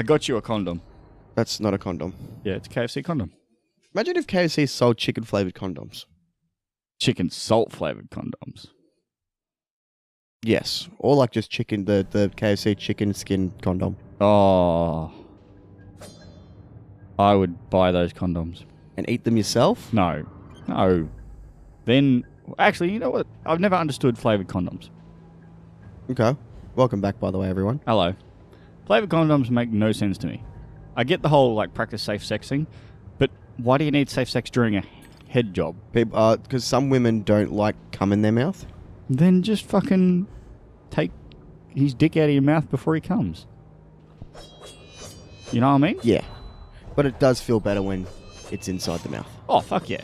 I got you a condom. That's not a condom. Yeah, it's a KFC condom. Imagine if KFC sold chicken flavored condoms. Chicken salt flavored condoms. Yes, or like just chicken, the KFC chicken skin condom. Oh. I would buy those condoms. And eat them yourself? No. Then, actually, you know what? I've never understood flavored condoms. Okay. Welcome back, by the way, everyone. Hello. Flavored condoms make no sense to me. I get the whole, like, practice safe sex thing, but why do you need safe sex during a head job? Because some women don't like cum in their mouth. Then just fucking take his dick out of your mouth before he comes. You know what I mean? Yeah. But it does feel better when it's inside the mouth. Oh, fuck yeah.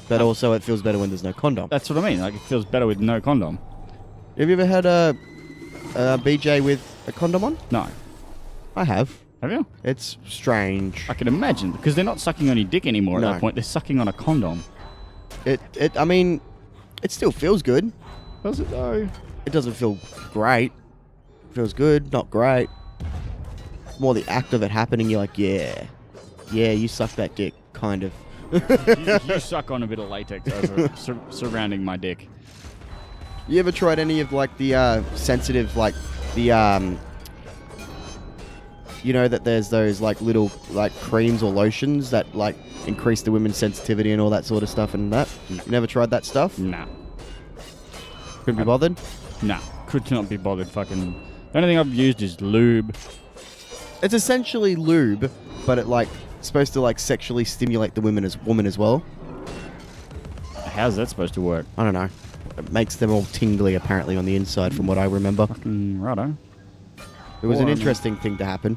But also it feels better when there's no condom. That's what I mean. Like, it feels better with no condom. Have you ever had a BJ with a condom on? No. I have. Have you? It's strange. I can imagine, because they're not sucking on your dick anymore at that point. They're sucking on a condom. I mean, it still feels good. Does it, though? It doesn't feel great. It feels good, not great. It's more the act of it happening. You're like, yeah, you suck that dick, kind of. you suck on a bit of latex surrounding my dick. You ever tried any of like the sensitive, like the you know that there's those like little like creams or lotions that like increase the women's sensitivity and all that sort of stuff and that? You never tried that stuff? Nah. Couldn't be bothered? Nah. Could not be bothered fucking... The only thing I've used is lube. It's essentially lube, but it like supposed to like sexually stimulate the woman as well. How's that supposed to work? I don't know. It makes them all tingly apparently on the inside from what I remember. Fucking righto. It was an interesting thing to happen.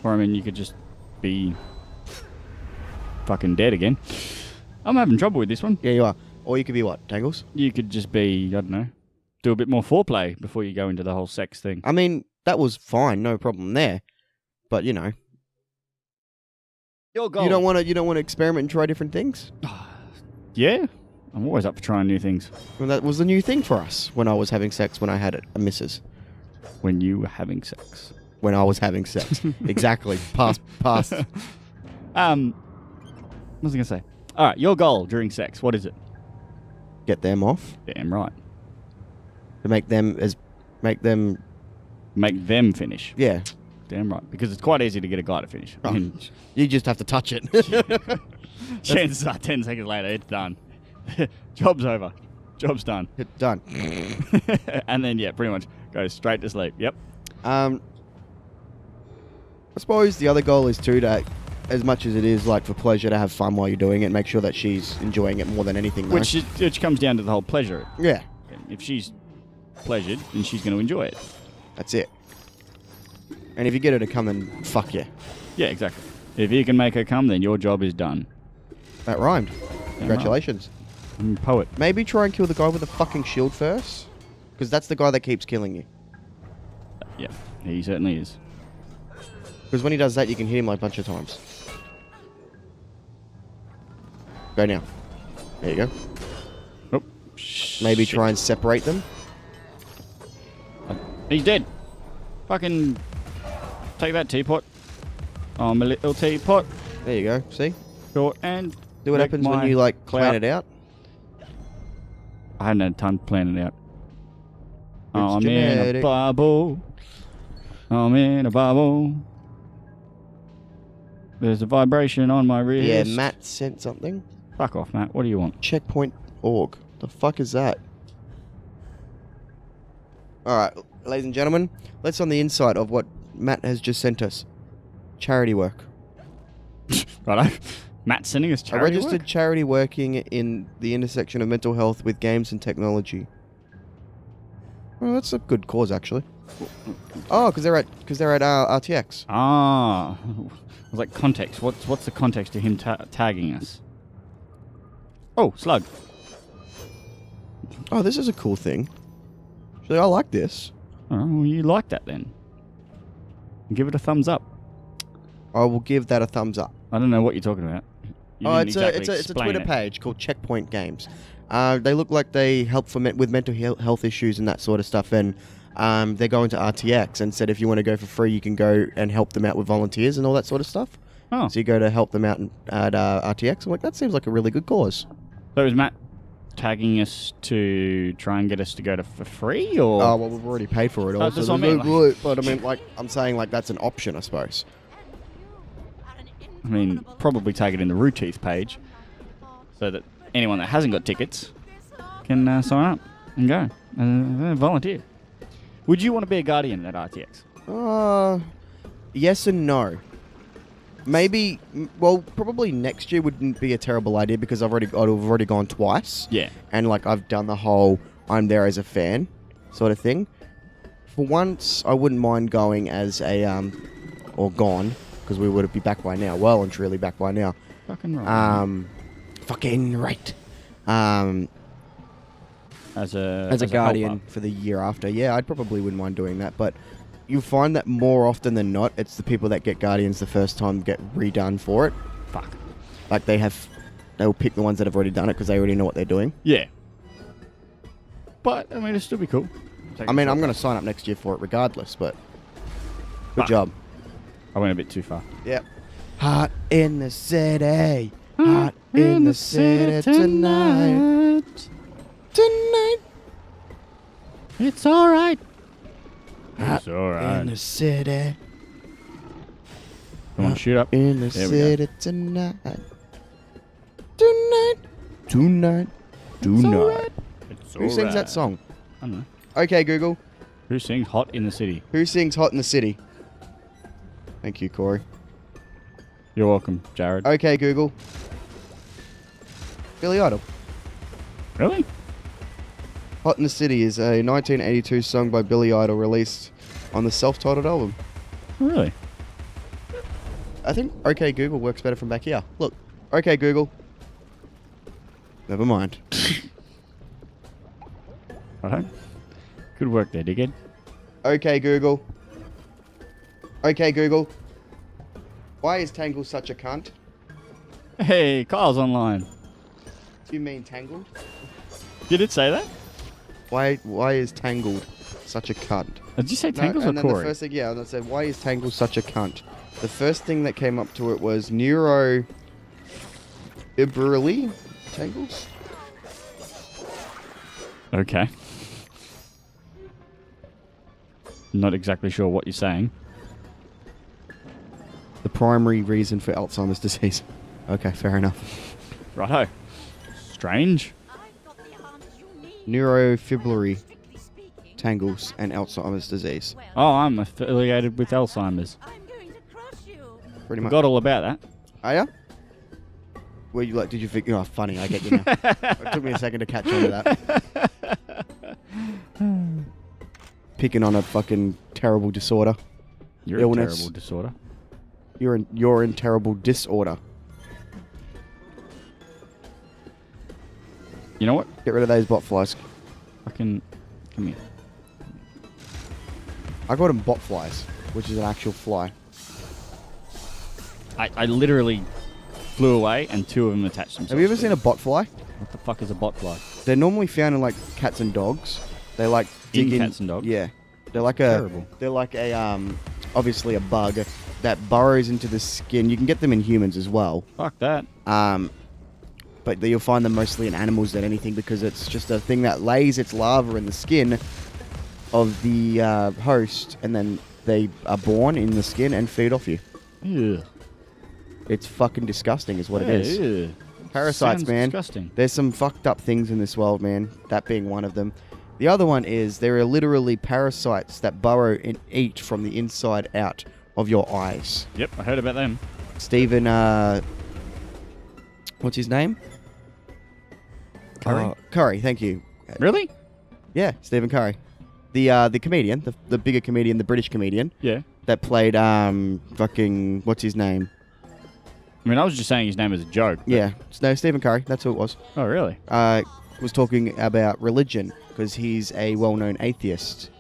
Or I mean, you could just be fucking dead again. I'm having trouble with this one. Yeah, you are. Or you could be what, Tangles? You could just be, I don't know, do a bit more foreplay before you go into the whole sex thing. I mean, that was fine, no problem there. But you know, your goal. You don't want to experiment and try different things. Yeah, I'm always up for trying new things. Well, that was the new thing for us when I was having sex. When I had a missus. When you were having sex. When I was having sex. Exactly. Past. What was I gonna say? All right, your goal during sex. What is it? Get them off. Damn right. To make them finish. Yeah. Damn right. Because it's quite easy to get a guy to finish. Oh, you just have to touch it. Chances are 10 seconds later, it's done. Job's over. Job's done. It's done. And then, yeah, pretty much go straight to sleep. Yep. I suppose the other goal is too to, as much as it is like for pleasure, to have fun while you're doing it, make sure that she's enjoying it more than anything. Though. Which comes down to the whole pleasure. Yeah. If she's pleasured, then she's going to enjoy it. That's it. And if you get her to come, then fuck you. Yeah, exactly. If you can make her come, then your job is done. That rhymed. Congratulations. I'm a poet. Maybe try and kill the guy with a fucking shield first. Because that's the guy that keeps killing you. Yeah, he certainly is. Because when he does that, you can hit him like a bunch of times. Go now. There you go. Oh, maybe try and separate them. He's dead. Fucking take that teapot. Oh, my little teapot. There you go. See? Short and... See what happens when you like plan it out? I hadn't had time to plan it out. It's I'm genetic. in a bubble. I'm in a bubble. There's a vibration on my wrist. Yeah, Matt sent something. Fuck off, Matt. What do you want? Checkpoint.org. The fuck is that? Alright, ladies and gentlemen, let's on the inside of what Matt has just sent us. Charity work. Righto. Matt's sending us charity A registered charity working in the intersection of mental health with games and technology. Well, that's a good cause, actually. Oh, because they're at RTX. Ah, I was like, context. What's the context to him tagging us? Oh, slug. Oh, this is a cool thing. Actually, I like this. Oh, well, you like that then? Give it a thumbs up. I will give that a thumbs up. I don't know what you're talking about. It's a Twitter page called Checkpoint Games. They look like they help with mental health issues and that sort of stuff. And they're going to RTX and said if you want to go for free, you can go and help them out with volunteers and all that sort of stuff. Oh. So you go to help them out at RTX. I'm like, that seems like a really good cause. So is Matt tagging us to try and get us to go to for free, or? Oh, well, we've already paid for it all. That's So what I mean, but I mean, like, I'm saying, like, that's an option, I suppose. I mean, probably tag it in the Rooteeth page, so that anyone that hasn't got tickets can sign up and go volunteer. Would you want to be a guardian at RTX? Yes and no. Maybe, well, probably next year wouldn't be a terrible idea because I've already gone twice. Yeah. And, like, I've done the whole I'm there as a fan sort of thing. For once, I wouldn't mind going as a, or gone, because we would be back by now. Well and truly back by now. Fucking right. Fucking right. As a guardian helper. for the year after. Yeah, I probably wouldn't mind doing that, but you'll find that more often than not, it's the people that get guardians the first time get redone for it. Fuck. Like they'll pick the ones that have already done it because they already know what they're doing. Yeah. But, I mean, it'd still be cool. I mean, I'm going to sign up next year for it regardless, but good Fuck. job. I went a bit too far. Yep. Hot in the city. Hot in the city tonight. Tonight. It's alright. Hot It's alright. in the city. Come on, shoot up. In the There we city tonight. Tonight. Tonight. Tonight. It's Who sings that song? I don't know. Okay, Google. Who sings Hot in the City? Who sings Hot in the City? Thank you, Corey. You're welcome, Jared. Okay, Google. Billy Idol. Really? Hot in the City is a 1982 song by Billy Idol released on the self-titled album. Really? I think OK Google works better from back here. Look. OK Google. Never mind. Alright. Good work there, dickhead. OK Google. OK Google. Why is Tangle such a cunt? Hey, Kyle's online. Do you mean Tangled? Did it say that? Why is Tangled such a cunt? Did you say Tangles and or then Corey? the first thing, yeah, and I said, why is Tangled such a cunt? The first thing that came up to it was neurofibrillary tangles. Okay. Not exactly sure what you're saying. The primary reason for Alzheimer's disease. Okay, fair enough. Righto. Strange. Neurofibrillary tangles and Alzheimer's disease. Oh, I'm affiliated with Alzheimer's. Pretty much. Forgot all about that. Are ya? Were you like? Did you think? Oh, funny. I get you now. It took me a second to catch on to that. Picking on a fucking terrible disorder. You're Illness. a terrible disorder. You're in terrible disorder. You know what? Get rid of those bot flies. Come here. I got them bot flies, which is an actual fly. I literally flew away and two of them attached themselves. Have you ever to seen me. a bot fly? What the fuck is a bot fly? They're normally found in like cats and dogs. They like In dig cats and dogs? Yeah, they're like Terrible. They're like a obviously a bug that burrows into the skin. You can get them in humans as well. Fuck that. But you'll find them mostly in animals than anything because it's just a thing that lays its larva in the skin of the host, and then they are born in the skin and feed off you. Ew. It's fucking disgusting, is what it is. Ew. Parasites, Sounds man. disgusting. There's some fucked up things in this world, man. That being one of them. The other one is there are literally parasites that burrow and eat from the inside out of your eyes. Yep, I heard about them. Stephen, what's his name? Curry? Curry, thank you. Really? Yeah, Stephen Curry. The comedian, the bigger comedian, the British comedian Yeah. that played fucking what's his name? I mean, I was just saying his name as a joke. but- Yeah, no, Stephen Curry. That's who it was. Oh, really? Was talking about religion because he's a well-known atheist.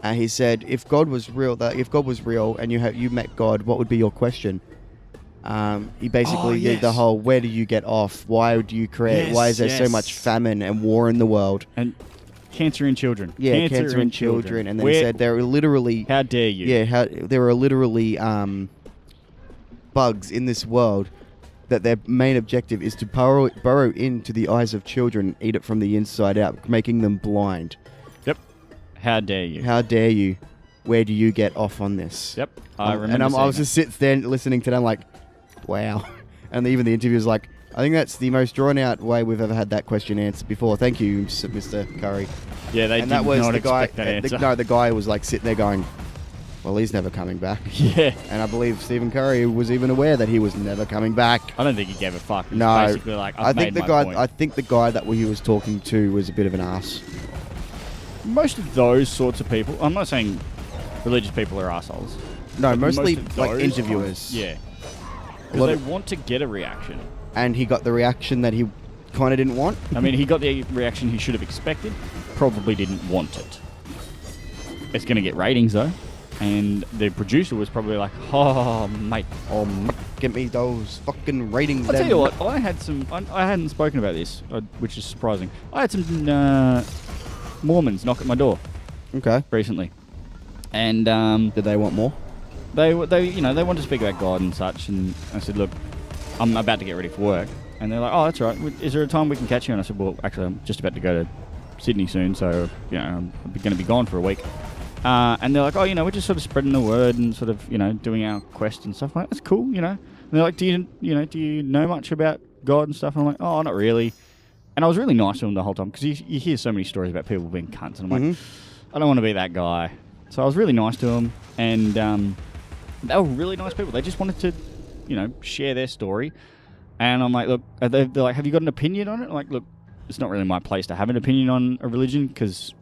He said, if God was real, and you met God, what would be your question? He basically did the yes. whole, where do you get off? Why do you create? Yes, why is there so yes. much famine and war in the world? And Cancer in children. Yeah, cancer in children. And then he said there are literally... How dare you? Yeah, there are literally bugs in this world that their main objective is to burrow into the eyes of children and eat it from the inside out, making them blind. Yep. How dare you? How dare you? Where do you get off on this? Yep. I remember. And I was just sitting there listening to them like, wow. And even the interview was like, I think that's the most drawn out way we've ever had that question answered before. Thank you, Mr. Curry. Yeah, they did not expect that answer. No, the guy was like sitting there going, well, he's never coming back. Yeah. And I believe Stephen Curry was even aware that he was never coming back. I don't think he gave a fuck. He no. was basically like, I think the guy that he was talking to was a bit of an ass. Most of those sorts of people, I'm not saying religious people are assholes. No, mostly like those interviewers. Yeah. Because they want to get a reaction. And he got the reaction that he kind of didn't want. I mean, he got the reaction he should have expected. Probably didn't want it. It's going to get ratings, though. And the producer was probably like, oh, mate. Oh, get me those fucking ratings. I'll tell you what, I hadn't spoken about this, which is surprising. I had some Mormons knock at my door. Okay. Recently. And did they want more? They want to speak about God and such. And I said, look, I'm about to get ready for work. And they're like, oh, that's all right. Is there a time we can catch you? And I said, well, actually, I'm just about to go to Sydney soon, so I'm going to be gone for a week. And they're like, oh, we're just sort of spreading the word and sort of, doing our quest and stuff. I'm like, that's cool, And they're like, do you know much about God and stuff? And I'm like, oh, not really. And I was really nice to them the whole time because you hear so many stories about people being cunts, and I'm like, I don't want to be that guy. So I was really nice to them, and they were really nice people. They just wanted to, share their story. And I'm like, look, they're like, have you got an opinion on it? I'm like, look, it's not really my place to have an opinion on a religion because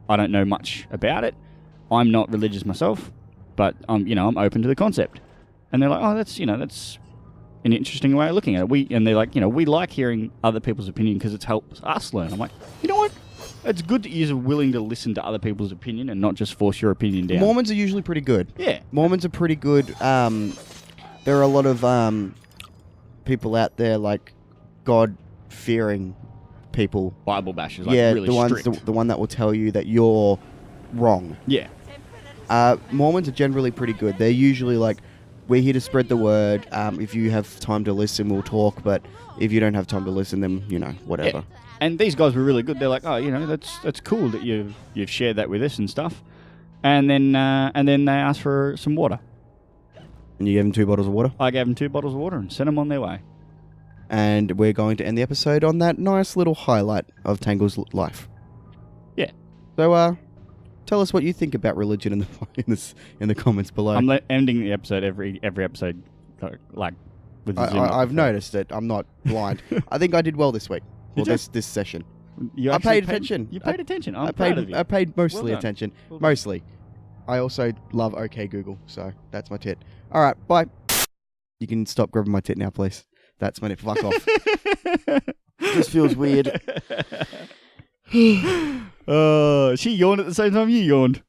I don't know much about it. I'm not religious myself, but I'm open to the concept. And they're like, oh, that's an interesting way of looking at it. They're like, we like hearing other people's opinion because it helps us learn. I'm like, you know what? It's good that you're willing to listen to other people's opinion and not just force your opinion down. Mormons are usually pretty good. Yeah. Mormons are pretty good. There are a lot of people out there like God-fearing people. Bible bashers, really strict. The one that will tell you that you're wrong. Yeah. Mormons are generally pretty good. They're usually like, we're here to spread the word. If you have time to listen, we'll talk. But if you don't have time to listen, then, whatever. Yeah. And these guys were really good. They're like, oh, that's cool that you've shared that with us and stuff. And then they asked for some water. And you gave them 2 bottles of water? I gave them 2 bottles of water and sent them on their way. And we're going to end the episode on that nice little highlight of Tangle's life. Yeah. So, tell us what you think about religion in the comments below. I'm ending the episode every episode, like with the Zoom. I've noticed it. I'm not blind. I think I did well this week. Well, this session. I paid attention. You paid attention. I'm proud of you. I paid mostly Well done. attention. Well done. Mostly. I also love OK Google, so that's my tit. All right, bye. You can stop grabbing my tit now, please. That's my nip. Fuck off. This feels weird. She yawned at the same time you yawned.